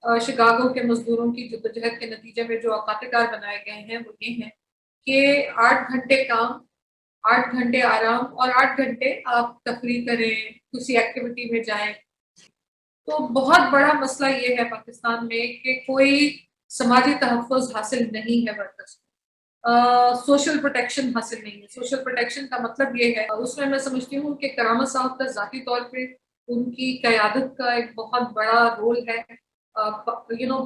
Chicago کے مزدوروں کی جدوجہد کے نتیجے میں جو اوقات کار بنائے گئے ہیں وہ یہ ہیں کہ 8 گھنٹے کام، 8 گھنٹے آرام اور 8 گھنٹے آپ تفریح کریں، کسی ایکٹیویٹی میں جائیں۔ تو بہت بڑا مسئلہ یہ ہے پاکستان میں کہ کوئی سماجی تحفظ حاصل نہیں ہے ورکرز کو، سوشل پروٹیکشن حاصل نہیں ہے۔ سوشل پروٹیکشن کا مطلب یہ ہے، اس میں سمجھتی ہوں کہ کرامت صاحب کا ذاتی طور پہ ان کی قیادت کا ایک بہت بڑا رول ہے۔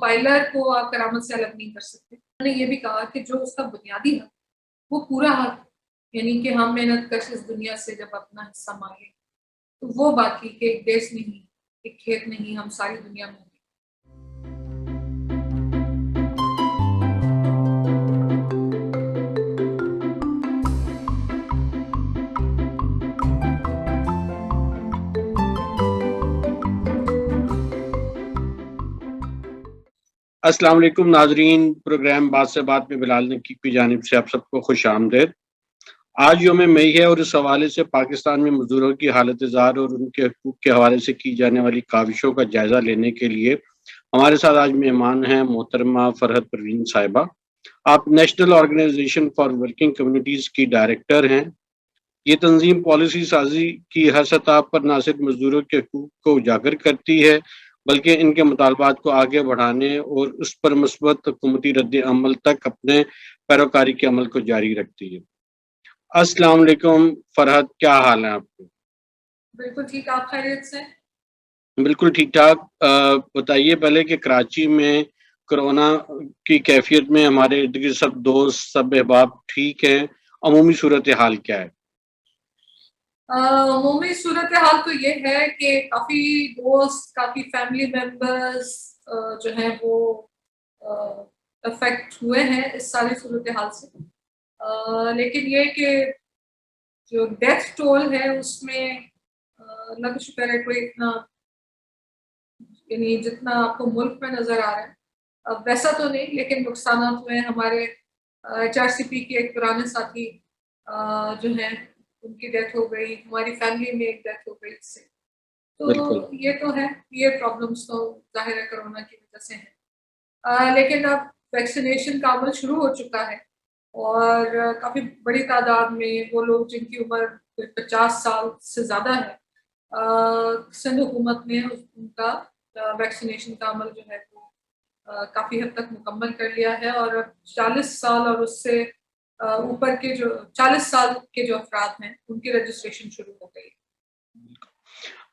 پائلر کو آپ کرامت سے الگ نہیں کر سکتے۔ انہوں نے یہ بھی کہا کہ جو اس کا بنیادی حق وہ پورا حق، یعنی کہ ہم محنت کش اس دنیا سے جب اپنا حصہ مانگیں تو وہ باقی کہ ایک دیش نہیں، ایک کھیت نہیں، ہم ساری دنیا میں ہیں۔ السلام علیکم ناظرین، پروگرام بات سے بات میں بلال نقیب کی جانب سے آپ سب کو خوش آمدید۔ آج یوم مئی ہے اور اس حوالے سے پاکستان میں مزدوروں کی حالت زار اور ان کے حقوق کے حوالے سے کی جانے والی کاوشوں کا جائزہ لینے کے لیے ہمارے ساتھ آج مہمان ہیں محترمہ فرحت پروین صاحبہ۔ آپ National Organisation for Working Communities کی ڈائریکٹر ہیں۔ یہ تنظیم پالیسی سازی کی ہر سطح پر نہ صرف مزدوروں کے حقوق کو اجاگر کرتی ہے بلکہ ان کے مطالبات کو آگے بڑھانے اور اس پر مثبت حکومتی رد عمل تک اپنے پیروکاری کے عمل کو جاری رکھتی ہے۔ السلام علیکم فرحت، کیا حال ہے آپ کے؟ بالکل ٹھیک، آپ خیریت سے؟ بالکل ٹھیک ٹھاک۔ بتائیے پہلے کہ کراچی میں کرونا کی کیفیت میں ہمارے ارد گرد سب دوست سب احباب ٹھیک ہیں؟ عمومی صورتحال کیا ہے؟ عمومی صورتحال تو یہ ہے کہ کافی دوست، کافی فیملی ممبرز جو ہیں وہ افیکٹ ہوئے ہیں اس ساری صورتحال سے، لیکن یہ کہ جو ڈیتھ ٹول ہے اس میں اللہ کا شکر ہے کوئی اتنا، یعنی جتنا آپ کو ملک میں نظر آ رہا ہے ویسا تو نہیں، لیکن نقصانات ہوئے ہیں۔ ہمارے HRCP کے ایک پرانے ساتھی جو ہیں ان کی ڈیتھ ہو گئی، ہماری فیملی میں ایک ڈیتھ ہو گئی اس سے۔ تو بالکل یہ تو ہے، یہ پرابلمس تو ظاہر ہے کرونا کی وجہ سے ہیں، لیکن اب ویکسینیشن کا عمل شروع ہو چکا ہے اور کافی بڑی تعداد میں وہ لوگ جن کی عمر 50 سال سے زیادہ ہے، سندھ حکومت نے ان کا ویکسینیشن کا عمل جو ہے وہ کافی حد تک مکمل کر لیا ہے، اور اب 40 سال اور اس سے اوپر کے جو 40 سال کے جو افراد ہیں ان کی رجسٹریشن شروع ہو گئی ہے۔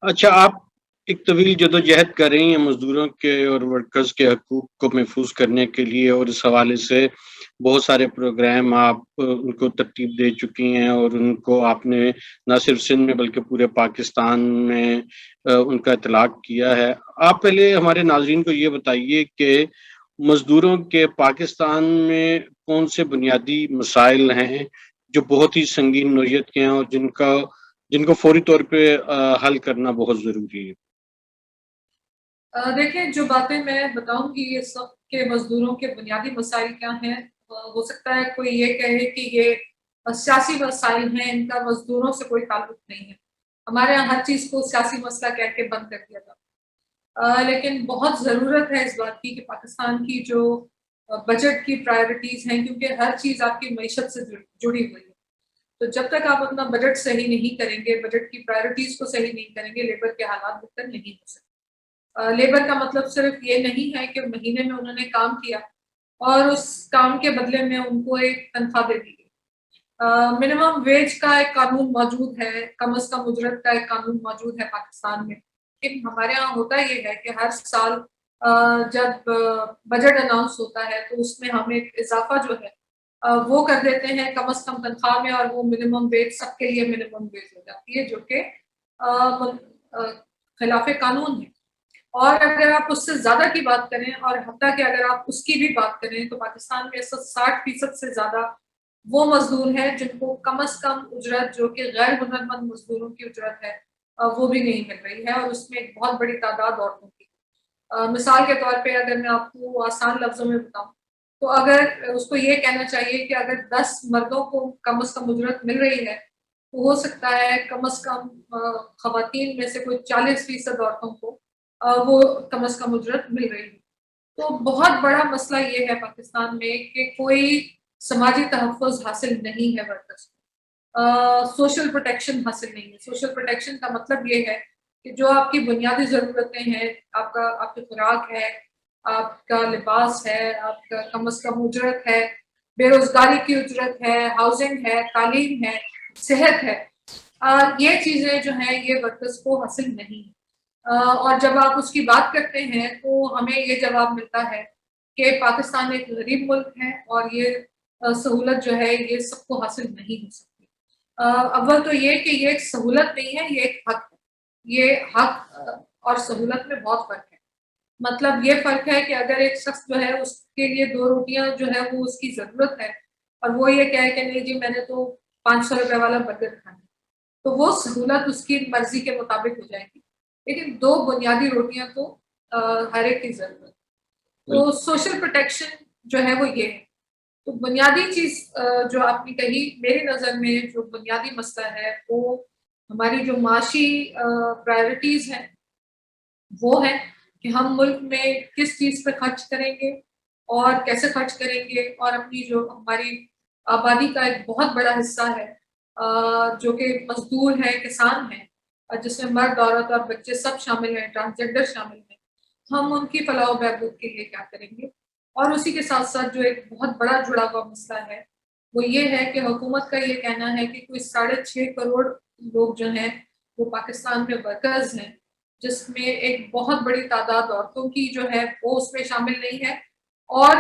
اچھا، آپ ایک طویل جدوجہد کر رہی ہیں مزدوروں کے اور ورکرز کے حقوق کو محفوظ کرنے کے لیے، اور اس حوالے سے بہت سارے پروگرام آپ ان کو ترتیب دے چکی ہیں اور ان کو آپ نے نہ صرف سندھ میں بلکہ پورے پاکستان میں ان کا اطلاق کیا ہے۔ آپ پہلے ہمارے ناظرین کو یہ بتائیے کہ مزدوروں کے پاکستان میں کون سے بنیادی مسائل ہیں جو بہت ہی سنگین نوعیت کے ہیں اور جن کو فوری طور پہ حل کرنا بہت ضروری ہے؟ دیکھیں، جو باتیں میں بتاؤں گی یہ سب کے مزدوروں کے بنیادی مسائل کیا ہیں، ہو سکتا ہے کوئی یہ کہے کہ یہ سیاسی مسائل ہیں، ان کا مزدوروں سے کوئی تعلق نہیں ہے۔ ہمارے یہاں ہر چیز کو سیاسی مسئلہ کہہ کے بند کر دیا تھا، لیکن بہت ضرورت ہے اس بات کی کہ پاکستان کی جو بجٹ کی پرائرٹیز ہیں، کیونکہ ہر چیز آپ کی معیشت سے جڑی ہوئی ہے، تو جب تک آپ اپنا بجٹ صحیح نہیں کریں گے، بجٹ کی پرائرٹیز کو صحیح نہیں کریں گے، لیبر کے حالات بہتر نہیں ہو سکتے۔ لیبر کا مطلب صرف یہ نہیں ہے کہ مہینے میں انہوں نے کام کیا اور اس کام کے بدلے میں ان کو ایک تنخواہ دے دی گئی۔ منیمم ویج کا ایک قانون موجود ہے، کم از کم اجرت کا ایک قانون موجود ہے پاکستان میں، لیکن ہمارے یہاں ہوتا یہ ہے کہ ہر سال جب بجٹ اناؤنس ہوتا ہے تو اس میں ہم ایک اضافہ جو ہے وہ کر دیتے ہیں کم از کم تنخواہ میں، اور وہ منیمم ویج سب کے لیے منیمم ویج ہو جاتی ہے، جو کہ خلاف قانون ہے۔ اور اگر آپ اس سے زیادہ کی بات کریں، اور حتیٰ کہ اگر آپ اس کی بھی بات کریں، تو پاکستان میں 60% سے زیادہ وہ مزدور ہیں جن کو کم از کم اجرت، جو کہ غیر ہنرمند مزدوروں کی اجرت ہے، وہ بھی نہیں مل رہی ہے، اور اس میں ایک بہت بڑی تعداد عورتوں کی۔ مثال کے طور پہ اگر میں آپ کو آسان لفظوں میں بتاؤں تو اگر اس کو یہ کہنا چاہیے کہ اگر 10 مردوں کو کم از کم اجرت مل رہی ہے تو ہو سکتا ہے کم از کم خواتین میں سے کوئی 40% عورتوں کو وہ کم از کم اجرت مل رہی ہے۔ تو بہت بڑا مسئلہ یہ ہے پاکستان میں کہ کوئی سماجی تحفظ حاصل نہیں ہے ورکرز کو، سوشل پروٹیکشن حاصل نہیں ہے۔ سوشل پروٹیکشن کا مطلب یہ ہے کہ جو آپ کی بنیادی ضرورتیں ہیں، آپ کی خوراک ہے، آپ کا لباس ہے، آپ کا کم از کم اجرت ہے، بے روزگاری کی اجرت ہے، ہاؤسنگ ہے، تعلیم ہے، صحت ہے، یہ چیزیں جو ہیں یہ ورکرز کو حاصل نہیں ہیں۔ اور جب آپ اس کی بات کرتے ہیں تو ہمیں یہ جواب ملتا ہے کہ پاکستان ایک غریب ملک ہے اور یہ سہولت جو ہے یہ سب کو حاصل نہیں ہو سکتی۔ اول تو یہ کہ یہ ایک سہولت نہیں ہے، یہ ایک حق ہے۔ یہ حق اور سہولت میں بہت فرق ہے۔ مطلب یہ فرق ہے کہ اگر ایک شخص جو ہے اس کے لیے 2 روٹیاں جو ہے وہ اس کی ضرورت ہے اور وہ یہ کہے کہ نہیں جی میں نے تو 500 روپے والا برگر کھانا، تو وہ سہولت اس کی مرضی کے مطابق ہو جائے گی، لیکن 2 بنیادی روٹیاں تو ہر ایک کی ضرورت ہے۔ تو سوشل پروٹیکشن جو ہے وہ یہ ہے۔ تو بنیادی چیز جو آپ نے کہی، میری نظر میں جو بنیادی مسئلہ ہے وہ ہماری جو معاشی پرائرٹیز ہیں وہ ہے کہ ہم ملک میں کس چیز پہ خرچ کریں گے اور کیسے خرچ کریں گے، اور اپنی جو ہماری آبادی کا ایک بہت بڑا حصہ ہے جو کہ مزدور ہے، کسان ہیں، جس میں مرد، عورت اور بچے سب شامل ہیں، ٹرانسجنڈر شامل ہیں، ہم ان کی فلاح و بہبود کے لیے کیا کریں گے۔ اور اسی کے ساتھ ساتھ جو ایک بہت بڑا جڑا ہوا مسئلہ ہے وہ یہ ہے کہ حکومت کا یہ کہنا ہے کہ کوئی 6.5 کروڑ لوگ جو ہیں وہ پاکستان میں ورکرز ہیں، جس میں ایک بہت بڑی تعداد عورتوں کی جو ہے وہ اس میں شامل نہیں ہے، اور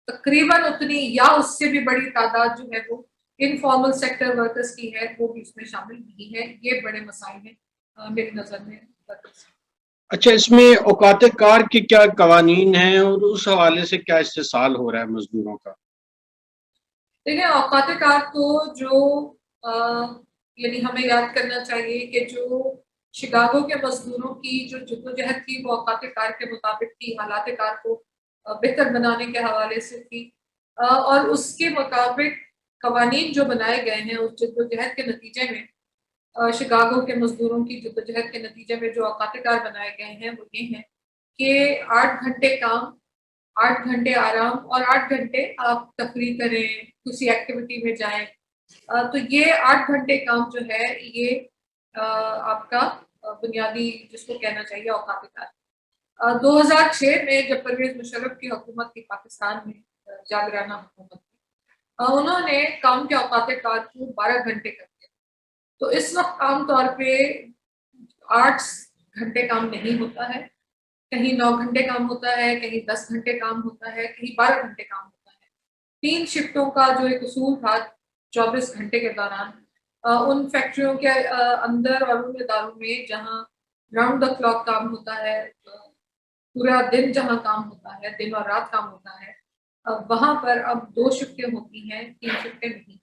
تقریباً اتنی یا اس سے بھی بڑی تعداد جو ہے وہ انفارمل سیکٹر ورکرز کی ہے، وہ بھی اس میں شامل نہیں ہے۔ یہ بڑے مسائل ہیں میری نظر میں ورکرز۔ اچھا، اس میں اوقات کار کے کیا قوانین ہیں اور اس حوالے سے کیا استحصال ہو رہا ہے مزدوروں کا؟ دیکھیں، اوقات کار تو جو یعنی ہمیں یاد کرنا چاہیے کہ جو شکاگو کے مزدوروں کی جو جدوجہد تھی وہ اوقات کار کے مطابق تھی، حالات کار کو بہتر بنانے کے حوالے سے تھی، اور اس کے مطابق قوانین جو بنائے گئے ہیں اس جدوجہد کے نتیجے میں، شکاگو کے مزدوروں کی جدوجہد کے نتیجے میں جو اوقات کار بنائے گئے ہیں وہ یہ ہیں کہ 8 گھنٹے کام، 8 گھنٹے آرام اور 8 گھنٹے آپ تفریح کریں، کسی ایکٹیویٹی میں جائیں۔ تو یہ 8 گھنٹے کام جو ہے یہ آپ کا بنیادی جس کو کہنا چاہیے اوقات کار۔ 2006 میں جب پرویز مشرف کی حکومت تھی پاکستان میں، جاگرانہ حکومت تھی، انہوں نے کام کے اوقات کار کو 12 گھنٹے کر دیا۔ تو اس وقت عام طور پہ 8 گھنٹے کام نہیں ہوتا ہے، کہیں 9 گھنٹے کام ہوتا ہے، کہیں 10 گھنٹے کام ہوتا ہے، کہیں 12 گھنٹے کام ہوتا ہے۔ 3 شفٹوں کا جو ایک اصول تھا 24 گھنٹے کے دوران، ان فیکٹریوں کے اندر اور ان اداروں میں جہاں راؤنڈ دا کلاک کام ہوتا ہے، پورا دن جہاں کام ہوتا ہے، دن اور رات کام ہوتا ہے، وہاں پر اب 2 شفٹیں ہوتی ہیں، 3 شفٹیں نہیں۔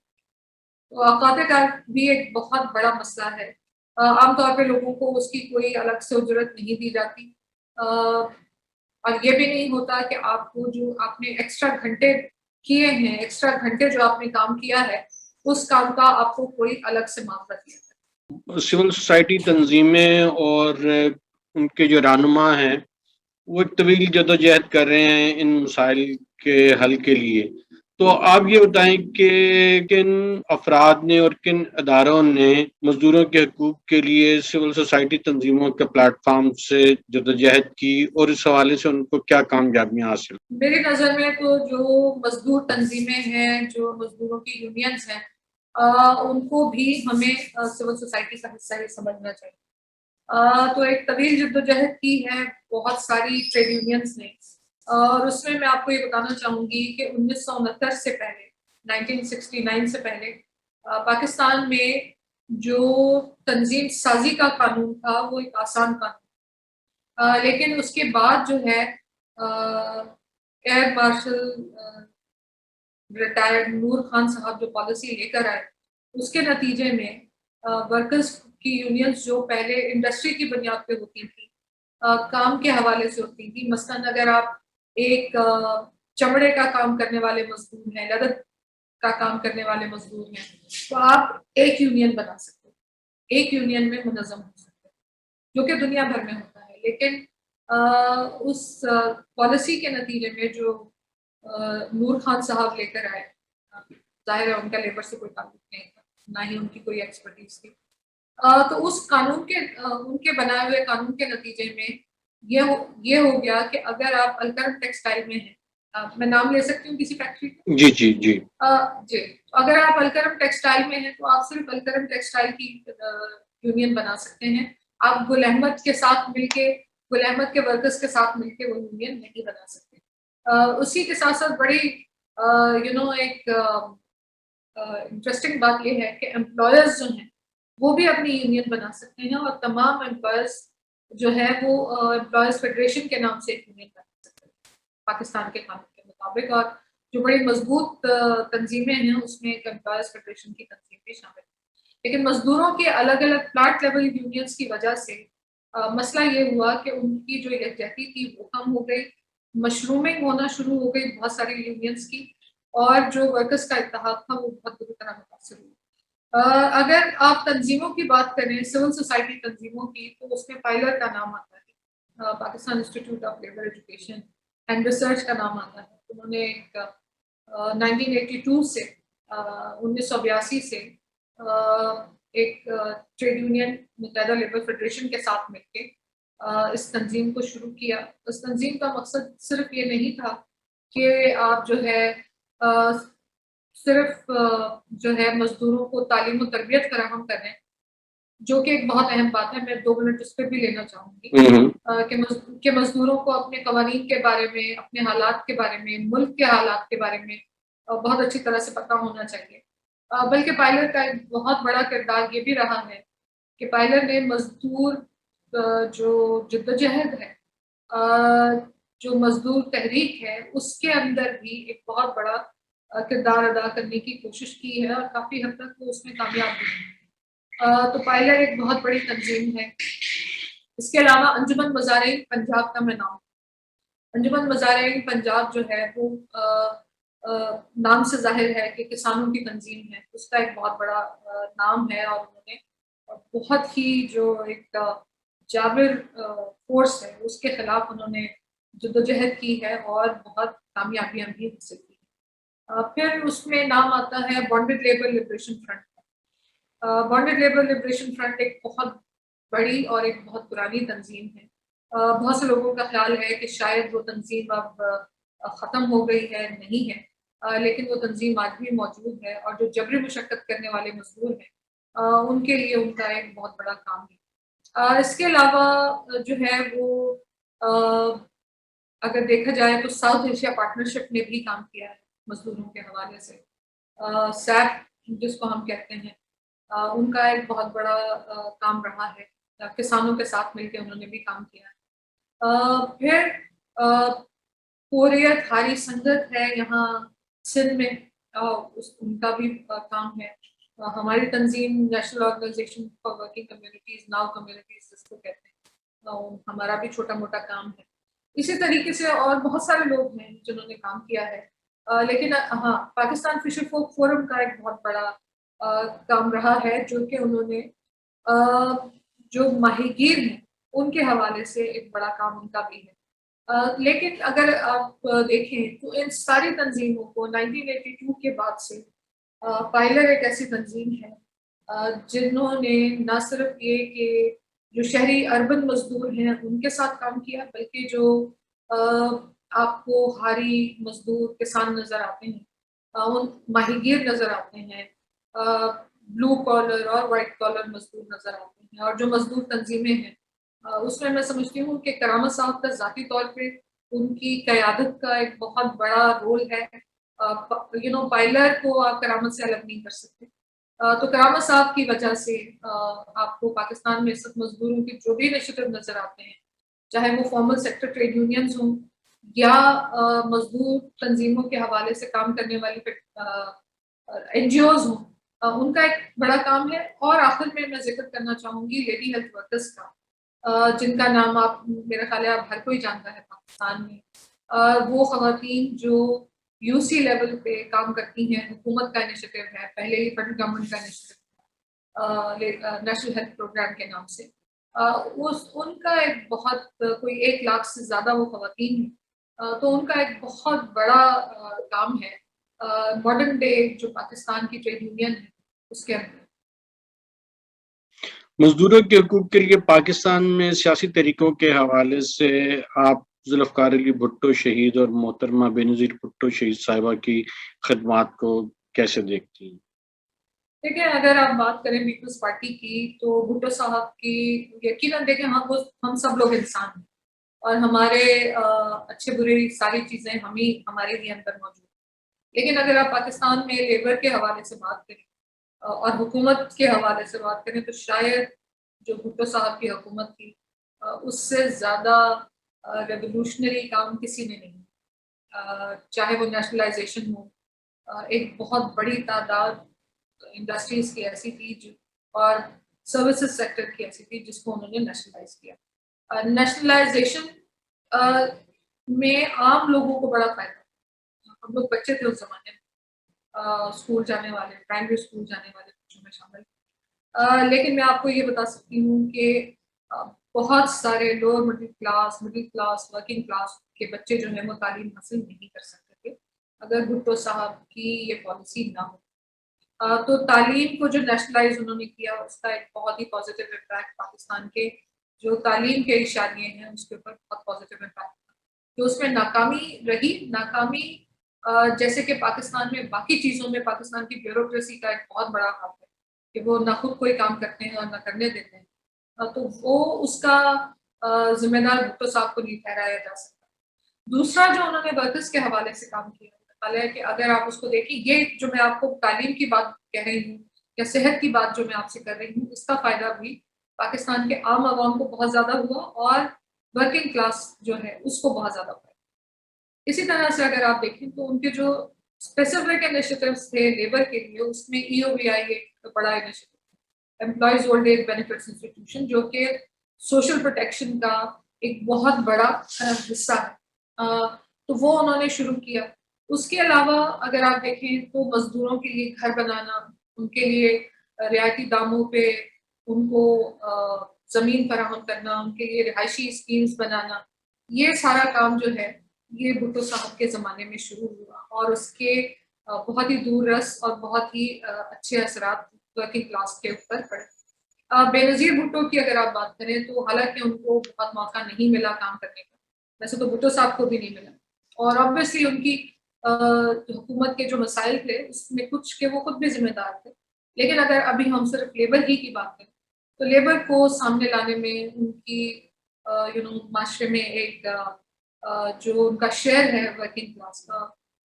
تو اوقات کار بھی ایک بہت بڑا مسئلہ ہے۔ عام طور پہ لوگوں کو اس کی کوئی الگ سے اجرت نہیں دی جاتی، اور یہ بھی نہیں ہوتا کہ آپ کو جو آپ نے ایکسٹرا گھنٹے کیے ہیں، ایکسٹرا گھنٹے جو آپ نے کام کیا ہے، اس کام کا آپ کو کوئی الگ سے معاوضہ دیا جاتا ہے۔ سول سوسائٹی تنظیمیں اور ان کے جو رہنما ہیں وہ ایک طویل جدوجہد کر رہے ہیں ان مسائل کے حل کے لیے، تو آپ یہ بتائیں کہ کن افراد نے اور کن اداروں نے مزدوروں کے حقوق کے لیے سول سوسائٹی تنظیموں کے پلیٹ فارم سے جدوجہد کی اور اس حوالے سے ان کو کیا کامیابیاں حاصل؟ میری نظر میں تو جو مزدور تنظیمیں ہیں، جو مزدوروں کی یونینز ہیں، ان کو بھی ہمیں سول سوسائٹی کا حصہ یہ سمجھنا چاہیے۔ تو ایک طویل جدوجہد کی ہے بہت ساری ٹریڈ یونینز نے، اور اس میں آپ کو یہ بتانا چاہوں گی کہ 1969 سے پہلے، 1969 سے پہلے پاکستان میں جو تنظیم سازی کا قانون تھا وہ ایک آسان قانون، لیکن اس کے بعد جو ہے ایئر مارشل ریٹائرڈ نور خان صاحب جو پالیسی لے کر آئے، اس کے نتیجے میں ورکرز کی یونینز جو پہلے انڈسٹری کی بنیاد پہ ہوتی تھی، کام کے حوالے سے ہوتی تھی، مثلاً اگر آپ ایک چمڑے کا کام کرنے والے مزدور ہیں، لیدر کا کام کرنے والے مزدور ہیں، تو آپ ایک یونین بنا سکتے ہیں، ایک یونین میں منظم ہو سکتے ہیں، جو کہ دنیا بھر میں ہوتا ہے۔ لیکن اس پالیسی کے نتیجے میں جو نور خان صاحب لے کر آئے، ظاہر ہے ان کا لیبر سے کوئی تعلق نہیں تھا، نہ ہی ان کی کوئی ایکسپرٹیز تھی، تو اس قانون کے ان کے بنائے ہوئے قانون کے نتیجے میں یہ ہو گیا کہ اگر آپ الکرم ٹیکسٹائل میں ہیں، میں نام لے سکتی ہوں کسی فیکٹری کا؟ جی جی جی جی، اگر آپ الکرم ٹیکسٹائل میں ہیں تو آپ صرف الکرم ٹیکسٹائل کی یونین بنا سکتے ہیں، آپ گل احمد کے ساتھ مل کے، گل احمد کے ورکرز کے ساتھ مل کے وہ یونین نہیں بنا سکتے۔ اسی کے ساتھ ساتھ بڑی ایک انٹرسٹنگ بات یہ ہے کہ امپلائرز جو ہیں وہ بھی اپنی یونین بنا سکتے ہیں، اور تمام امپلائرز جو ہے وہ امپلائرز فیڈریشن کے نام سے ایک یونین بنا سکتے ہیں پاکستان کے قانون کے مطابق، اور جو بڑی مضبوط تنظیمیں ہیں اس میں ایک امپلائرز فیڈریشن کی تنظیم بھی شامل ہے۔ لیکن مزدوروں کے الگ الگ پلاٹ لیول یونینز کی وجہ سے مسئلہ یہ ہوا کہ ان کی جو یکجہتی تھی وہ کم ہو گئی، مشرومنگ ہونا شروع ہو گئی بہت ساری یونینز کی، اور جو ورکرز کا اتحاد تھا وہ بہت بری طرح متاثر ہوا۔ اگر آپ تنظیموں کی بات کریں، سول سوسائٹی تنظیموں کی، تو اس میں پائلر کا نام آتا ہے، Pakistan institute of labour education and research کا نام آتا ہے۔ انہوں نے 1982 سے 1982 سے ایک ٹریڈ یونین متحدہ لیبر فیڈریشن کے ساتھ مل کے اس تنظیم کو شروع کیا۔ اس تنظیم کا مقصد صرف یہ نہیں تھا کہ آپ جو ہے صرف جو ہے مزدوروں کو تعلیم و تربیت فراہم کریں، جو کہ ایک بہت اہم بات ہے، میں 2 منٹ اس پہ بھی لینا چاہوں گی کہ مزدوروں کو اپنے قوانین کے بارے میں، اپنے حالات کے بارے میں، ملک کے حالات کے بارے میں بہت اچھی طرح سے پتہ ہونا چاہیے۔ بلکہ پائلر کا ایک بہت بڑا کردار یہ بھی رہا ہے کہ پائلر نے مزدور جو جدوجہد ہے، جو مزدور تحریک ہے، اس کے اندر بھی ایک بہت بڑا کردار ادا کرنے کی کوشش کی ہے، اور کافی حد تک وہ اس میں کامیاب بھی ہے۔ تو پائلر ایک بہت بڑی تنظیم ہے۔ اس کے علاوہ انجمن مزارعین پنجاب کا میں نام، انجمن مزارعین پنجاب جو ہے وہ نام سے ظاہر ہے کہ کسانوں کی تنظیم ہے، اس کا ایک بہت بڑا نام ہے، اور انہوں نے بہت ہی جو ایک جابر فورس ہے اس کے خلاف انہوں نے جدوجہد کی ہے، اور بہت کامیابیاں بھی حاصل کی۔ پھر اس میں نام آتا ہے bonded labour liberation front. Bonded labour liberation front ایک بہت بڑی اور ایک بہت پرانی تنظیم ہے۔ بہت سے لوگوں کا خیال ہے کہ شاید وہ تنظیم اب ختم ہو گئی ہے، نہیں ہے، لیکن وہ تنظیم آج بھی موجود ہے، اور جو جبری مشقت کرنے والے مزدور ہیں ان کے لیے ان کا ایک بہت بڑا کام ہے۔ اس کے علاوہ جو ہے وہ اگر دیکھا جائے تو ساؤتھ ایشیا پارٹنرشپ نے بھی کام کیا ہے مزدوروں کے حوالے سے۔ سیپ جس کو ہم کہتے ہیں، ان کا ایک بہت بڑا کام رہا ہے، کسانوں کے ساتھ مل کے انہوں نے بھی کام کیا ہے۔ پھر کوریت ہاری سنگت ہے یہاں سندھ میں، ان کا بھی کام ہے۔ ہماری تنظیم National Organisation for Working Communities, now communities جس کو کہتے ہیں، ہمارا بھی چھوٹا موٹا کام ہے۔ اسی طریقے سے اور بہت سارے لوگ ہیں جنہوں نے کام کیا ہے، لیکن ہاں پاکستان فشر فوک فورم کا ایک بہت بڑا کام رہا ہے، جو کہ انہوں نے جو ماہی گیر ہیں ان کے حوالے سے ایک بڑا کام ان کا بھی ہے۔ لیکن اگر آپ دیکھیں تو ان ساری تنظیموں کو 1982 کے بعد سے پائلر ایک ایسی تنظیم ہے جنہوں نے نہ صرف یہ کہ جو شہری اربن مزدور ہیں ان کے ساتھ کام کیا، بلکہ جو آپ کو ہاری مزدور کسان نظر آتے ہیں، ان ماہی گیر نظر آتے ہیں، بلو کالر اور وائٹ کالر مزدور نظر آتے ہیں، اور جو مزدور تنظیمیں ہیں اس میں سمجھتی ہوں کہ کرامت صاحب کا ذاتی طور پہ ان کی قیادت کا ایک بہت بڑا رول ہے۔ پائلر کو آپ کرامت سے الگ نہیں کر سکتے، تو کرامت صاحب کی وجہ سے آپ کو پاکستان میں اس وقت مزدوروں کے جو بھی انیشیٹو نظر آتے ہیں، چاہے وہ فارمل سیکٹر ٹریڈ یونینز ہوں یا مزدور تنظیموں کے حوالے سے کام کرنے والی این جی اوز ہوں، ان کا ایک بڑا کام ہے۔ اور آخر میں ذکر کرنا چاہوں گی لیڈی ہیلتھ ورکرز کا، جن کا نام آپ میرا خیال ہے آپ ہر کوئی جانتا ہے پاکستان میں۔ وہ خواتین جو یو سی لیول پہ کام کرتی ہیں، حکومت کا انیشیٹو ہے، پہلے ہی فیڈرل گورنمنٹ کا انیشیٹو نیشنل ہیلتھ پروگرام کے نام سے، ان کا ایک بہت کوئی 1 لاکھ سے زیادہ وہ خواتین ہیں، تو ان کا ایک بہت بڑا کام ہے ماڈرن ڈے جو پاکستان کی ٹریڈ یونین ہے اس کے اندر۔ مزدوروں کے حقوق کے لیے پاکستان میں سیاسی طریقوں کے حوالے سے آپ ذوالفقار علی بھٹو شہید اور محترمہ بے نظیر بھٹو شہید صاحبہ کی خدمات کو کیسے دیکھتی ہیں؟ دیکھیں، اگر آپ بات کریں پیپلز پارٹی کی تو بھٹو صاحب کی یقیناً دیکھیں ہم سب لوگ انسان ہیں اور ہمارے اچھے برے ساری چیزیں ہمارے ہی اندر موجود ہیں، لیکن اگر آپ پاکستان میں لیبر کے حوالے سے بات کریں اور حکومت کے حوالے سے بات کریں تو شاید جو بھٹو صاحب کی حکومت تھی اس سے زیادہ ریولوشنری کام کسی نے نہیں، چاہے وہ نیشنلائزیشن ہو، ایک بہت بڑی تعداد انڈسٹریز کی ایسی تھی اور سروسز سیکٹر کی ایسی تھی جس کو انہوں نے نیشنلائز کیا۔ نیشنلائزیشن میں عام لوگوں کو بڑا فائدہ، ہم لوگ بچے تھے اس زمانے میں، اسکول جانے والے، پرائمری اسکول جانے والے بچوں میں شامل، لیکن میں آپ کو یہ بتا سکتی ہوں کہ بہت سارے lower middle class working class کے بچے جو ہیں وہ تعلیم حاصل نہیں کر سکتے تھے اگر بھٹو صاحب کی یہ پالیسی نہ ہو۔ تو تعلیم کو جو نیشنلائز انہوں نے کیا اس کا ایک بہت ہی پازیٹیو امپیکٹ پاکستان کے جو تعلیم کے اشاریے ہیں اس کے اوپر بہت پازیٹیو امپیکٹ، تو اس میں ناکامی جیسے کہ پاکستان میں باقی چیزوں میں پاکستان کی بیوروکریسی کا ایک بہت بڑا ہاتھ ہے کہ وہ نہ خود کوئی کام کرتے ہیں اور نہ کرنے دیتے ہیں، تو وہ اس کا ذمہ دار بھٹو صاحب کو نہیں ٹھہرایا جا سکتا۔ دوسرا جو انہوں نے ورکرز کے حوالے سے کام کیا ہے کہ اگر آپ اس کو دیکھیں، یہ جو میں آپ کو تعلیم کی بات کہہ رہی ہوں یا صحت کی بات جو میں آپ سے کر رہی ہوں، اس کا فائدہ بھی پاکستان کے عام عوام کو بہت زیادہ ہوا اور ورکنگ کلاس جو ہے اس کو بہت زیادہ ہوا۔ اسی طرح سے اگر آپ دیکھیں تو ان کے جو اسپیسیفک انیشیٹوز تھے لیبر کے لیے، اس میں EOBI ایک بڑا انیشیٹو ہے، employees old age benefits institution, جو کہ سوشل پروٹیکشن کا ایک بہت بڑا حصہ ہے، تو وہ انہوں نے شروع کیا۔ اس کے علاوہ اگر آپ دیکھیں تو مزدوروں کے لیے گھر بنانا، ان کے لیے رعایتی داموں پہ ان کو زمین فراہم کرنا، ان کے لیے رہائشی اسکیمز بنانا، یہ سارا کام جو ہے یہ بھٹو صاحب کے زمانے میں شروع ہوا اور اس کے بہت ہی دور رس اور بہت ہی اچھے اثرات ورکنگ کلاس کے اوپر پڑے۔ بے نظیر بھٹو کی اگر آپ بات کریں تو حالانکہ ان کو بہت موقع نہیں ملا کام کرنے کا، ویسے تو بھٹو صاحب کو بھی نہیں ملا، اور آبویسلی ان کی حکومت کے جو مسائل تھے اس میں کچھ کہ وہ خود بھی ذمہ دار تھے، لیکن اگر ابھی ہم صرف لیبر ہی کی بات کریں تو لیبر کو سامنے لانے میں ان کی معاشرے میں ایک جو ان کا شیئر ہے ورکنگ کلاس کا،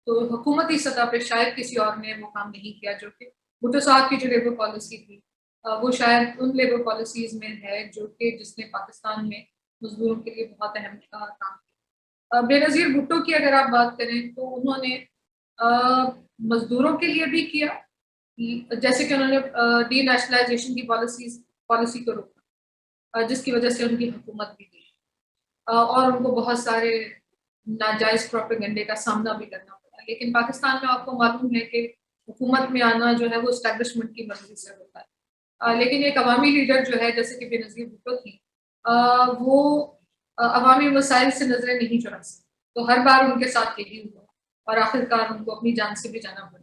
تو حکومتی سطح پہ شاید کسی اور نے وہ کام نہیں کیا، جو کہ بھٹو صاحب کی جو لیبر پالیسی تھی وہ شاید ان لیبر پالیسیز میں ہے جو کہ جس نے پاکستان میں مزدوروں کے لیے بہت اہم کام کیا۔ بے نظیر بھٹو کی اگر آپ بات کریں تو انہوں نے مزدوروں کے لیے بھی کیا، جیسے کہ انہوں نے ڈی نیشنلائزیشن کی پالیسی کو روکا، جس کی وجہ سے ان کی حکومت بھی دی اور ان کو بہت سارے ناجائز پروپیگنڈے کا سامنا بھی کرنا پڑا، لیکن پاکستان میں آپ کو معلوم ہے کہ حکومت میں آنا جو ہے وہ اسٹیبلشمنٹ کی مرضی سے ہوتا ہے، لیکن ایک عوامی لیڈر جو ہے جیسے کہ بے نظیر بھٹو تھی، وہ عوامی مسائل سے نظریں نہیں چڑھا سکتی، تو ہر بار ان کے ساتھ یہی ہوا اور آخر کار ان کو اپنی جان سے بھی جانا پڑا۔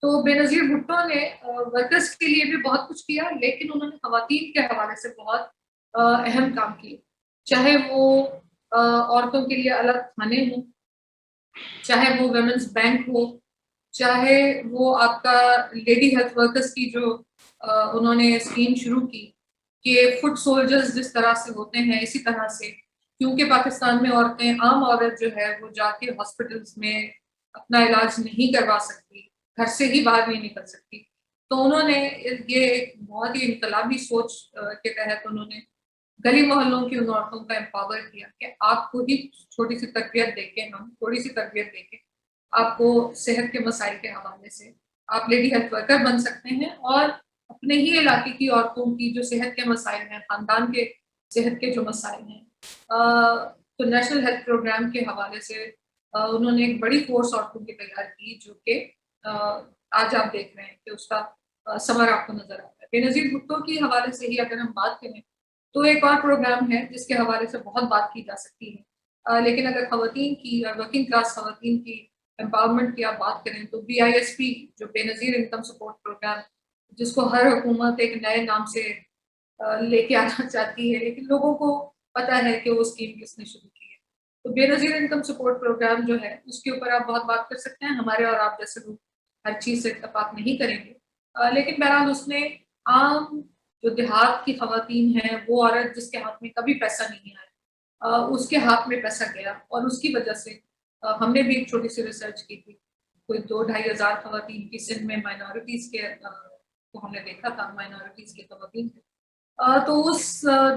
تو بے نظیر بھٹو نے ورکرز کے لیے بھی بہت کچھ کیا، لیکن انہوں نے خواتین کے حوالے سے بہت اہم کام کیے، چاہے وہ عورتوں کے لیے الگ تھانے ہوں، چاہے وہ ویمنز بینک ہو، چاہے وہ آپ کا لیڈی ہیلتھ ورکرز کی جو انہوں نے اسکیم شروع کی کہ فٹ سولجرز جس طرح سے ہوتے ہیں اسی طرح سے، کیونکہ پاکستان میں عورتیں، عام عورت جو ہے وہ جا کے ہاسپٹلس میں اپنا علاج نہیں کروا سکتی، گھر سے ہی باہر نہیں نکل سکتی، تو انہوں نے یہ ایک بہت ہی انقلابی سوچ کے تحت انہوں نے گلی محلوں کی ان عورتوں کا امپاور کیا کہ آپ کو ہی چھوٹی سی تربیت دے کے، ہم تھوڑی سی تربیت دے کے آپ کو صحت کے مسائل کے حوالے سے آپ لیڈی ہیلتھ ورکر بن سکتے ہیں، اور اپنے ہی علاقے کی عورتوں کی جو صحت کے مسائل ہیں، خاندان کے صحت کے جو مسائل ہیں، تو نیشنل ہیلتھ پروگرام کے حوالے سے انہوں نے ایک بڑی فورس عورتوں کی تیار کی، جو کہ آج آپ دیکھ رہے ہیں کہ اس کا ثمر آپ کو نظر آتا ہے۔ بے نظیر بھٹو کی حوالے سے ہی اگر ہم بات کریں تو ایک اور پروگرام ہے جس کے حوالے سے بہت بات کی جا سکتی ہے، لیکن اگر خواتین کی اور ورکنگ کلاس خواتین کی امپاورمنٹ کی آپ بات کریں تو BISP جو بے نظیر انکم سپورٹ پروگرام، جس کو ہر حکومت ایک نئے نام سے لے کے آنا چاہتی ہے، لیکن لوگوں کو پتہ ہے کہ وہ اسکیم کس نے شروع کی ہے. تو بے نظیر انکم سپورٹ پروگرام جو ہے اس کے اوپر آپ بہت بات کر سکتے ہیں. ہمارے اور آپ جیسے لوگ ہر چیز سے اتفاق نہیں کریں گے، لیکن بہرحال اس میں عام جو دیہات کی خواتین ہیں، وہ عورت جس کے ہاتھ میں کبھی پیسہ نہیں آیا، اس کے ہاتھ میں پیسہ گیا، اور اس کی وجہ سے ہم نے بھی ایک چھوٹی سی ریسرچ کی تھی. کوئی 2-2.5 ہزار خواتین کی سندھ میں مائنورٹیز کے کو ہم نے دیکھا تھا، مائنورٹیز کی خواتین تھے. تو اس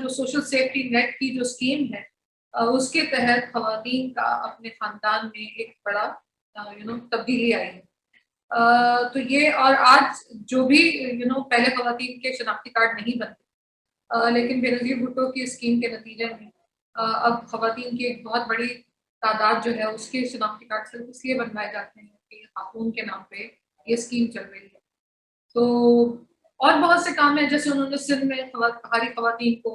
جو سوشل سیفٹی نیٹ کی جو اسکیم ہے، اس کے تحت خواتین کا اپنے خاندان میں ایک بڑا تبدیلی آئی ہے. تو یہ، اور آج جو بھی پہلے خواتین کے شناختی کارڈ نہیں بنتے، لیکن بے نظیر بھٹو کی اسکیم کے نتیجے میں اب خواتین کی ایک بہت بڑی تعداد جو ہے اس کے شناختی کارڈ صرف اس لیے بنوائے جاتے ہیں کہ خاتون کے نام پہ یہ اسکیم چل رہی ہے. تو اور بہت سے کام ہیں، جیسے انہوں نے سندھ میں بہاری خواتین کو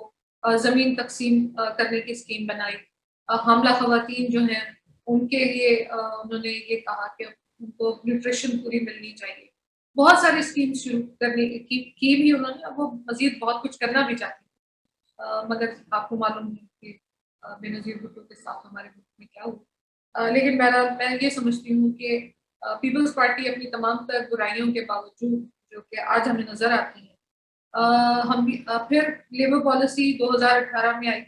زمین تقسیم کرنے کی اسکیم بنائی. حاملہ خواتین جو ہیں ان کے لیے انہوں نے یہ کہا کہ ان کو نیوٹریشن پوری ملنی چاہیے. بہت ساری اسکیم شروع کرنے کی بھی انہوں نے، اب وہ مزید بہت کچھ کرنا بھی چاہتی ہیں، مگر آپ کو معلوم ہے کہ بے نظیر بھٹو کے ساتھ ہمارے ملک میں کیا ہوا. لیکن بہرحال میں یہ سمجھتی ہوں کہ پیپلز پارٹی اپنی تمام تر برائیوں کے باوجود جو کہ آج ہمیں نظر آتی ہیں، ہم بھی پھر لیبر پالیسی 2018 میں آئی.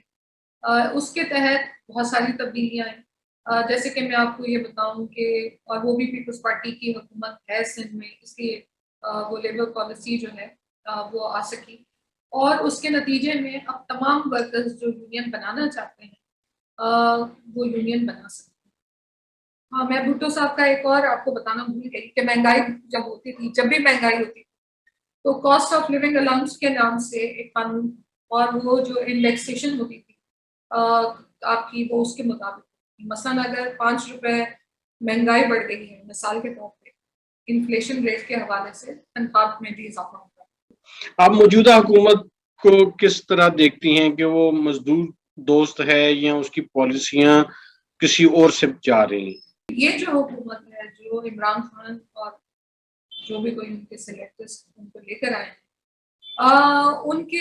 اس کے تحت بہت ساری تبدیلیاں آئیں. جیسے کہ میں آپ کو یہ بتاؤں کہ اور وہ بھی پیپلز پارٹی کی حکومت ہے سندھ میں، اس لیے وہ لیبر پالیسی جو ہے وہ آ سکی، اور اس کے نتیجے میں اب تمام ورکرز جو یونین بنانا چاہتے ہیں وہ یونین بنا سکتے ہیں. ہاں، میں بھٹو صاحب کا ایک اور آپ کو بتانا بھول گئی کہ مہنگائی جب بھی مہنگائی ہوتی تھی تو کاسٹ آف لیونگ الاؤنس کے نام سے ایک قانون، اور وہ جو انڈیکسیشن ہوتی تھی آپ کی، وہ اس کے مطابق مثلاً اگر 5 روپے مہنگائی بڑھ گئی ہے مثال کے طور پہ، انفلیشن ریٹ کے حوالے سے تنخواہ میں بھی اضافہ ہوتا ہے. آپ موجودہ حکومت کو کس طرح دیکھتی ہیں کہ وہ مزدور دوست ہے یا اس کی پالیسیاں کسی اور سے جا رہی ہیں؟ یہ جو حکومت ہے، جو عمران خان اور جو بھی کوئی ان کے سلیکٹرز ان کو لے کر آئے ہیں، ان کے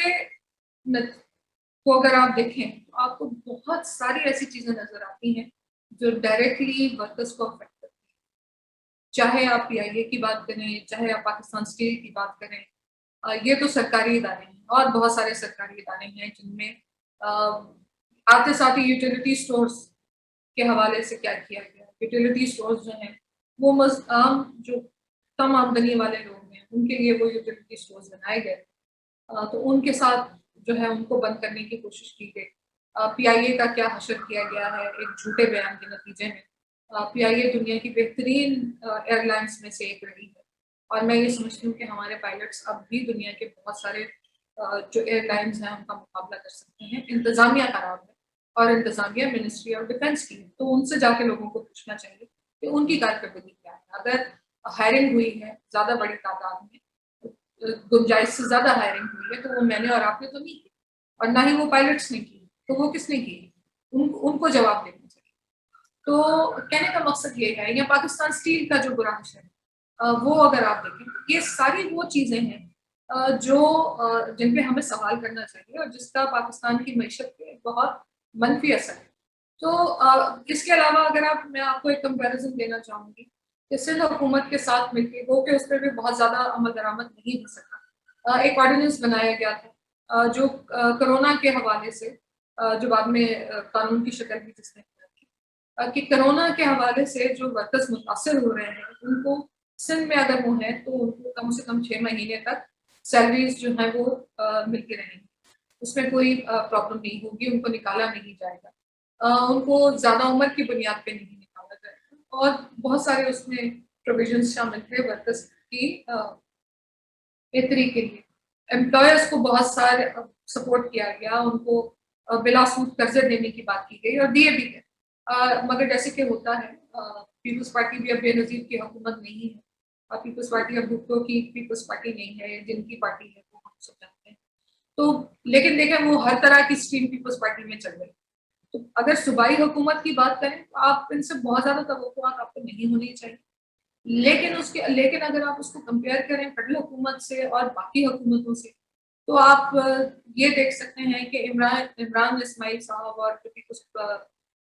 کو اگر آپ دیکھیں تو آپ کو بہت ساری ایسی چیزیں نظر آتی ہیں جو ڈائریکٹلی ورکرز کو افیکٹ کرتی ہیں. چاہے آپ PIA کی بات کریں، چاہے آپ پاکستان اسٹیل کی بات کریں، یہ تو سرکاری ادارے ہیں، اور بہت سارے سرکاری ادارے ہیں جن میں آتے ساتھ ہی یوٹیلیٹی اسٹورز کے حوالے سے کیا کیا گیا. یوٹیلیٹی اسٹورز جو ہیں وہ عام جو کم آمدنی والے لوگ ہیں ان کے لیے وہ یوٹیلیٹی اسٹورز بنائے گئے، تو ان کے ساتھ جو ہے ان کو بند کرنے کی کوشش کی گئی. PIA کا کیا حشر کیا گیا ہے ایک جھوٹے بیان کے نتیجے میں. PIA دنیا کی بہترین ایئر لائنس میں سے ایک رہی ہے، اور میں یہ سمجھتی ہوں کہ ہمارے پائلٹس اب بھی دنیا کے بہت سارے جو ایئر لائنز ہیں ان کا مقابلہ کر سکتے ہیں. انتظامیہ خراب ہے، اور انتظامیہ منسٹری آف ڈیفینس کی ہے، تو ان سے جا کے لوگوں کو پوچھنا چاہیے کہ ان کی کارکردگی کیا ہے. اگر ہائرنگ ہوئی ہے زیادہ بڑی تعداد میں، گنجائش سے زیادہ ہائرنگ ہوئی ہے، تو وہ میں نے اور آپ نے تو نہیں کی، اور نہ ہی وہ پائلٹس نے کی، تو وہ کس نے کی؟ ان کو جواب دینا چاہیے. تو کہنے کا مقصد یہ ہے، یا پاکستان اسٹیل کا جو برا حشر ہے وہ اگر آپ دیکھیں، یہ ساری وہ چیزیں ہیں جو جن پہ ہمیں سوال کرنا چاہیے، اور جس کا پاکستان کی معیشت پہ بہت منفی اثر ہے. تو اس کے علاوہ اگر میں آپ کو ایک کمپیریزن دینا چاہوں گی کہ سندھ حکومت کے ساتھ مل کے، وہ کہ اس پہ بھی بہت زیادہ عمل درآمد نہیں ہو سکا، ایک آرڈیننس بنایا گیا تھا جو کرونا کے حوالے سے، جو بعد میں قانون کی شکل بھی جس نے کہ کرونا کے حوالے سے جو ورکرز متاثر ہو رہے ہیں ان کو سندھ میں اگر وہ ہیں تو ان کو کم سے کم 6 مہینے تک سیلریز جو ہیں وہ ملتی رہیں گی. اس میں کوئی پرابلم نہیں ہوگی، ان کو نکالا نہیں جائے گا، ان کو زیادہ عمر کی بنیاد پہ نہیں نکالا جائے گا، اور بہت سارے اس میں پروویژنس شامل تھے ورکرز کی بہتری کے لیے. امپلائرز کو بہت سارے سپورٹ کیا گیا، ان کو بلا سود قرضے دینے کی بات کی گئی اور دیے بھی گئے. مگر جیسے کہ ہوتا ہے، پیپلز پارٹی بھی اب بے نظیر کی حکومت نہیں ہے، اور پیپلز پارٹی اب بھٹو کی پیپلز پارٹی نہیں ہے، جن کی پارٹی ہے وہ ہم سب جانتے ہیں. تو لیکن دیکھیں وہ ہر طرح کی اسٹریم پیپلز پارٹی میں چل رہی. تو اگر صوبائی حکومت کی بات کریں تو آپ ان سے بہت زیادہ توقعات آپ کو نہیں ہونی چاہیے. لیکن اگر آپ اس کو کمپیئر کریں فیڈرل حکومت سے اور باقی حکومتوں سے تو آپ یہ دیکھ سکتے ہیں کہ عمران اسماعیل صاحب اور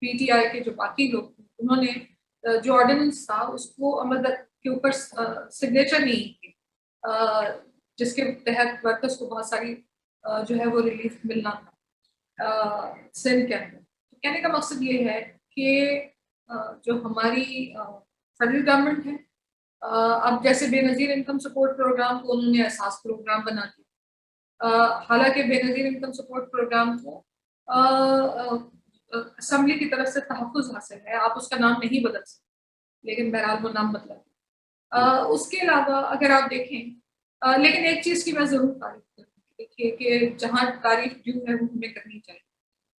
پی ٹی آئی کے جو باقی لوگ تھے انہوں نے جو آرڈیننس تھا اس کو عمل کے اوپر سگنیچر نہیں کی جس کے تحت ورکرس کو بہت ساری جو ہے وہ ریلیف ملنا تھا سندھ کے اندر. کہنے کا مقصد یہ ہے کہ جو ہماری فیڈرل گورنمنٹ ہے اب جیسے بے نظیر انکم سپورٹ پروگرام کو انہوں نے احساس پروگرام بنا دیا. حالانکہ بے نظیر انکم سپورٹ پروگرام کو اسمبلی کی طرف سے تحفظ حاصل ہے, آپ اس کا نام نہیں بدل سکتے, لیکن بہرحال وہ نام بدلا. اس کے علاوہ اگر آپ دیکھیں لیکن ایک چیز کی میں ضرور تعریف کروں گی, دیکھیے کہ جہاں تعریف ڈیو ہے وہ ہمیں کرنی چاہیے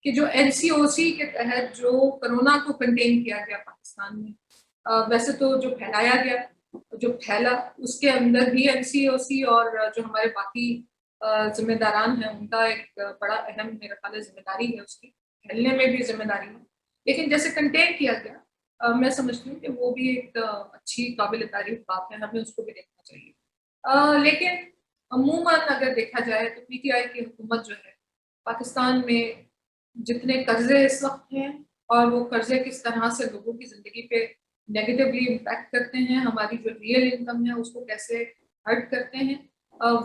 کہ جو این سی او سی کے تحت جو کرونا کو کنٹین کیا گیا پاکستان میں, ویسے تو جو پھیلایا گیا جو پھیلا اس کے اندر بھی این سی او سی اور جو ہمارے باقی ذمہ داران ہیں ان کا ایک بڑا اہم میرا خیال ہے ذمہ داری ہے, اس کی پھیلنے میں بھی ذمہ داری ہے. لیکن جیسے کنٹین کیا گیا میں سمجھتی ہوں کہ وہ بھی ایک اچھی قابل تعریف بات ہے, ہمیں اس کو بھی دیکھنا چاہیے. لیکن عموماً اگر دیکھا جائے تو پی ٹی آئی کی حکومت جو ہے پاکستان میں جتنے قرضے اس وقت ہیں اور وہ قرضے کس طرح سے لوگوں کی زندگی پہ نیگیٹولی امپیکٹ کرتے ہیں, ہماری جو ریئل انکم ہے اس کو کیسے ہرٹ کرتے ہیں,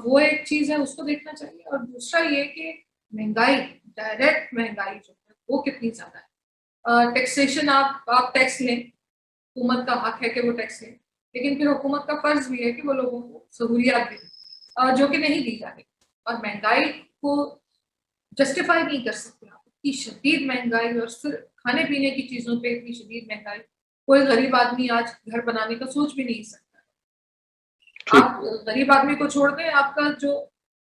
وہ ایک چیز ہے, اس کو دیکھنا چاہیے. اور دوسرا یہ کہ مہنگائی, ڈائریکٹ مہنگائی جو ہے وہ کتنی زیادہ ہے. ٹیکسیشن آپ ٹیکس لیں, حکومت کا حق ہے کہ وہ ٹیکس لیں, لیکن پھر حکومت کا فرض بھی ہے کہ وہ لوگوں کو سہولیات دیں جو کہ نہیں دی جاتی. اور مہنگائی کو جسٹیفائی نہیں کر سکتے آپ, اتنی شدید مہنگائی اور صرف کھانے پینے کی چیزوں پہ اتنی شدید مہنگائی, کوئی غریب آدمی آج گھر بنانے کا سوچ بھی نہیں سکتا. آپ غریب آدمی کو چھوڑ دیں, آپ کا جو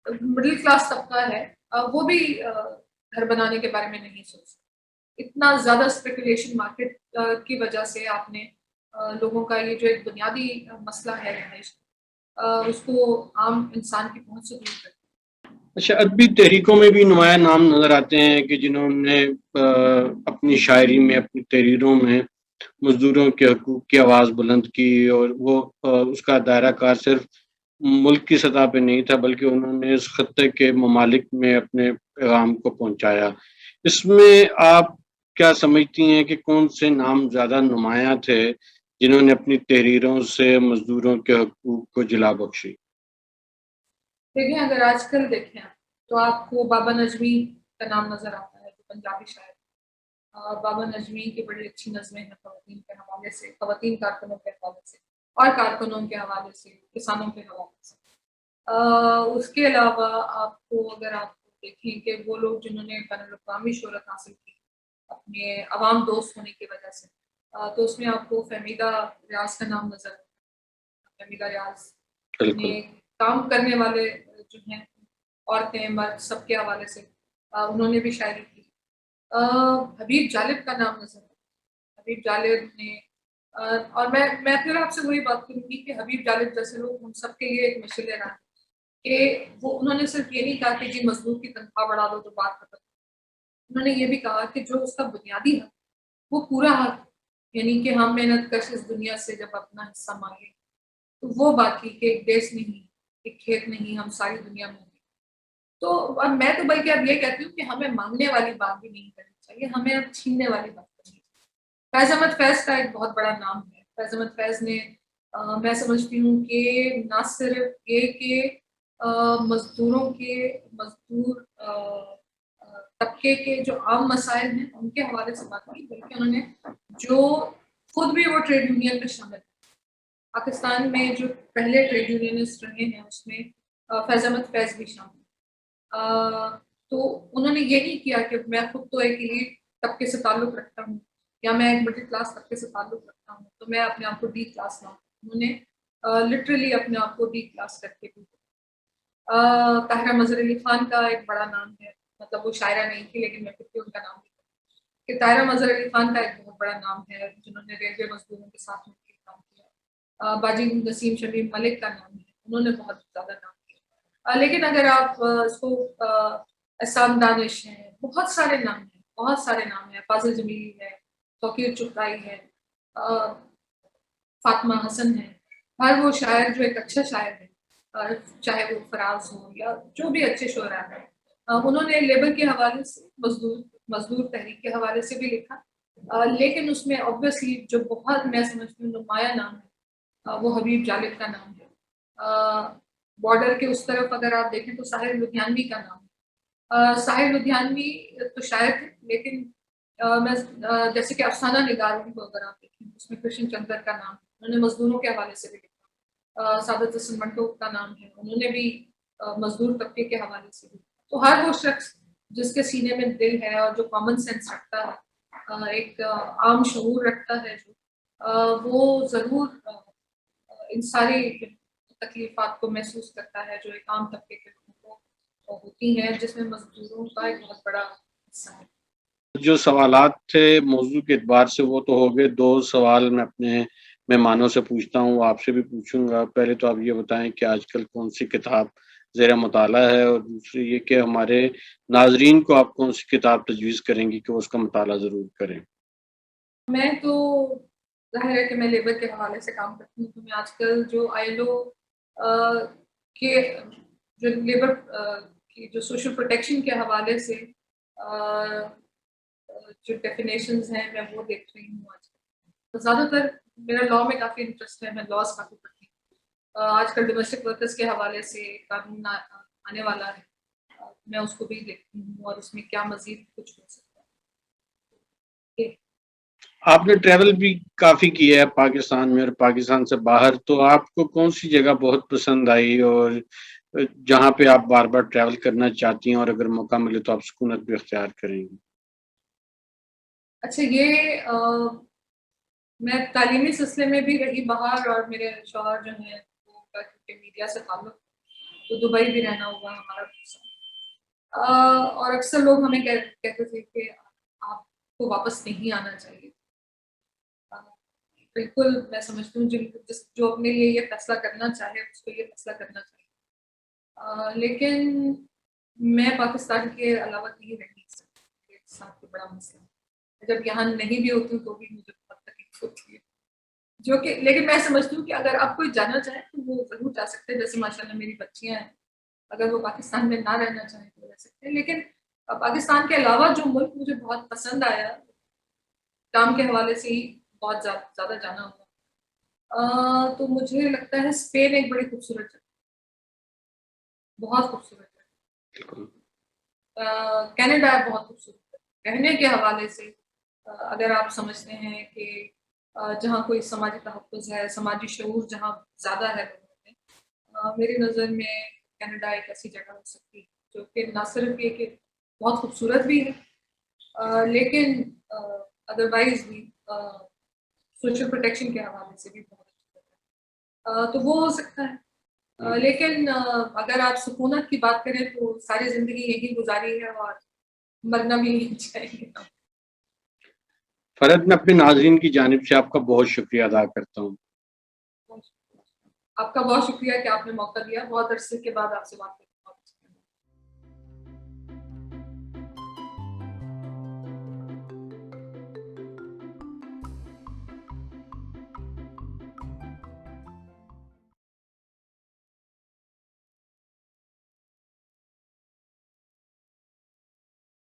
مڈل کلاس طبقہ ہے وہ بھی گھر بنانے کے بارے میں نہیں سوچتا. اتنا زیادہ اسپیکولیشن مارکیٹ کی وجہ سے آپ نے لوگوں کا یہ جو ایک بنیادی مسئلہ ہے رہائش اس کو عام انسان کی پہنچ سے دور کر. اچھا, ادبی تحریکوں میں بھی نمایاں نام نظر آتے ہیں کہ جنہوں نے اپنی شاعری میں اپنی تحریروں میں مزدوروں کے حقوق کی آواز بلند کی, اور وہ اس کا دائرہ کار صرف ملک کی سطح پہ نہیں تھا بلکہ انہوں نے اس خطے کے ممالک میں اپنے پیغام کو پہنچایا. اس میں آپ کیا سمجھتی ہیں کہ کون سے نام زیادہ نمایاں تھے جنہوں نے اپنی تحریروں سے مزدوروں کے حقوق کو جلا بخشی؟ دیکھیں اگر آج کل دیکھیں تو آپ کو بابا نجمی کا نام نظر آتا ہے, جو پنجابی شاعر. بابا نجمی کی بڑی اچھی نظمیں ہیں خواتین کے حوالے سے, خواتین کارکنوں کے حوالے سے اور کارکنوں کے حوالے سے, کسانوں کے حوالے سے. اس کے علاوہ آپ کو اگر آپ دیکھیں کہ وہ لوگ جنہوں نے بین الاقوامی شہرت حاصل کی اپنے عوام دوست ہونے کی وجہ سے, تو اس میں آپ کو فہمیدہ ریاض کا نام نظر آتا ہے. فہمیدہ ریاض نے کام کرنے والے جو ہیں عورتیں مرد سب کے حوالے سے انہوں نے بھی شاعری کی. حبیب جالب کا نام نظر آتا ہے. حبیب جالب نے اور میں پھر آپ سے وہی بات کروں گی کہ حبیب جالب جیسے لوگ ہم سب کے لیے ایک مشعل راہ کہ وہ انہوں نے صرف یہ نہیں کہا کہ جی مزدور کی تنخواہ بڑھا دو تو بات ختم. انہوں نے یہ بھی کہا کہ جو اس کا بنیادی حق وہ پورا حق, یعنی کہ ہم محنت کش اس دنیا سے جب اپنا حصہ مانگیں تو وہ بات کی کہ ایک دیش نہیں, ایک کھیت نہیں, ہم ساری دنیا میں. تو اب میں تو بلکہ اب یہ کہتی ہوں کہ ہمیں مانگنے والی بات بھی نہیں کرنی چاہیے, ہمیں اب چھیننے والی بات کرنی چاہیے. فیض احمد فیض کا ایک بہت بڑا نام ہے. فیض احمد فیض نے میں سمجھتی ہوں کہ نہ صرف یہ کہ مزدور طبقے کے جو عام مسائل ہیں ان کے حوالے سے بات کی, بلکہ انہوں نے جو خود بھی وہ ٹریڈ یونین میں شامل ہے. پاکستان میں جو پہلے ٹریڈ یونینسٹ رہے ہیں اس میں فیض احمد فیض بھی شامل. تو انہوں نے یہ نہیں کیا کہ میں خود تو ایک ایلیٹ طبقے سے تعلق رکھتا ہوں یا میں ایک مڈل کلاس طبقے سے تعلق رکھتا ہوں تو میں اپنے آپ کو ڈی کلاس لاؤں. انہوں نے لٹرلی اپنے آپ کو ڈی کلاس کر کے بھی. طاہرہ مظہر علی خان کا ایک بڑا نام ہے, مطلب وہ شاعرہ نہیں تھی لیکن میں پھر بھی ان کا نام لکھوں کہ طاہرہ مظہر علی خان کا ایک بہت بڑا نام ہے جنہوں نے ریلوے مزدوروں کے ساتھ مل کے کام کیا. باجی نسیم شمیم ملک کا نام ہے, انہوں نے بہت زیادہ نام کیا. لیکن اگر آپ اس کو احسان دانش ہیں، بہت سارے نام ہیں، فاضل جمیلی ہے، توقیر چغتائی ہے، فاطمہ حسن ہے، ہر وہ شاعر جو ایک اچھا شاعر ہے، چاہے وہ فراز ہو یا جو بھی اچھے شعراء ہیں، انہوں نے لیبر کے حوالے سے، مزدور تحریک کے حوالے سے بھی لکھا، لیکن اس میں obviously جو بہت میں سمجھتی ہوں نمایاں نام ہے وہ حبیب جالب کا نام ہے۔ بارڈر کے اس طرف اگر آپ دیکھیں تو ساحر لدھیانوی کا نام ہے۔ ساحر لدھیانوی تو شاعر تھے، لیکن میں جیسے کہ افسانہ نگاروں کو اگر آپ دیکھیں اس میں کرشن چندر کا نام ہے، انہوں نے مزدوروں کے حوالے سے بھی لکھا۔ سعادت حسن منٹو کا نام ہے، انہوں نے بھی مزدور طبقے کے حوالے سے بھی۔ تو ہر وہ شخص جس کے سینے میں دل ہے اور جو کامن سینس رکھتا ہے، ایک عام شعور رکھتا ہے، جو وہ ضرور ان ساری تکلیفات کو محسوس کرتا ہے جو ایک عام طبقے کے لوگوں کو ہوتی ہیں، جس میں مزدوروں کا ایک بہت بڑا حصہ ہے۔ جو سوالات تھے موضوع کے اعتبار سے وہ تو ہو گئے، دو سوال میں اپنے مہمانوں سے پوچھتا ہوں، وہ آپ سے بھی پوچھوں گا۔ پہلے تو آپ یہ بتائیں کہ آج کل کون سی کتاب زیر مطالعہ ہے، اور دوسری یہ کہ ہمارے ناظرین کو آپ کون سی کتاب تجویز کریں گی کہ وہ اس کا مطالعہ ضرور کریں؟ میں تو ظاہر ہے کہ میں لیبر کے حوالے سے کام کرتی ہوں، تو میں آج کل جو ILO کے جو لیبر کی جو سوشل پروٹیکشن کے حوالے سے جو ڈیفینیشنز ہیں میں وہ دیکھ رہی ہوں آج کل۔ تو زیادہ تر میرا لاء میں کافی انٹرسٹ ہے، میں لاز کافی پڑھتی ہوں۔ آج کل ڈومیسٹک ورکرز کے حوالے سے قانون آنے والا ہے، میں اس کو بھی دیکھتی ہوں اور اس میں کیا مزید کچھ ہو سکتا ہے۔ آپ نے ٹریول بھی کافی کیا ہے پاکستان میں اور پاکستان سے باہر، تو آپ کو کون سی جگہ بہت پسند آئی اور جہاں پہ آپ بار بار ٹریول کرنا چاہتی ہیں، اور اگر موقع ملے تو آپ سکونت بھی اختیار کریں گی؟ اچھا، یہ میں تعلیمی سلسلے میں بھی رہی باہر، اور میرے شوہر جو ہیں وہ میڈیا سے تعلق، تو دبئی بھی رہنا ہوا ہمارا۔ اور اکثر لوگ ہمیں کہتے تھے کہ آپ کو واپس نہیں آنا چاہیے۔ بالکل میں سمجھتی ہوں جو اپنے لیے یہ فیصلہ کرنا چاہے اس کو یہ فیصلہ کرنا چاہیے، لیکن میں پاکستان کے علاوہ کہیں رہ نہیں سکتی، میرے ساتھ بڑا مسئلہ ہے۔ جب یہاں نہیں بھی ہوتی ہوں تو بھی مجھے بہت تکلیف ہوتی ہے، جو کہ لیکن میں سمجھتی ہوں کہ اگر آپ کوئی جانا چاہے تو وہ ضرور جا سکتے ہیں۔ جیسے ماشاء اللہ میری بچیاں ہیں، اگر وہ پاکستان میں نہ رہنا چاہیں تو رہ سکتے ہیں، لیکن پاکستان کے علاوہ جو ملک مجھے بہت پسند آیا، کام کے حوالے سے ہی بہت زیادہ جانا ہوا، تو مجھے لگتا ہے اسپین ایک بڑی خوبصورت جگہ، بہت خوبصورت جگہ۔ کینیڈا بہت خوبصورت ہے رہنے کے حوالے سے، اگر آپ سمجھتے ہیں کہ جہاں کوئی سماجی تحفظ ہے، سماجی شعور جہاں زیادہ ہے لوگوں میں، میری نظر میں کینیڈا ایک ایسی جگہ ہو سکتی ہے جو کہ نہ صرف یہ کہ بہت خوبصورت بھی ہے، لیکن ادروائز بھی سوشل پروٹیکشن کے حوالے سے بھی بہت اچھی ہے، تو وہ ہو سکتا ہے۔ لیکن اگر آپ سکونت کی بات کریں تو ساری زندگی یہی گزاری ہے اور مرنا بھی نہیں چاہیے۔ فرد، میں اپنے ناظرین کی جانب سے آپ کا بہت شکریہ ادا کرتا ہوں۔ آپ کا بہت شکریہ کہ آپ نے موقع دیا، بہت عرصے کے بعد آپ سے بات کریں۔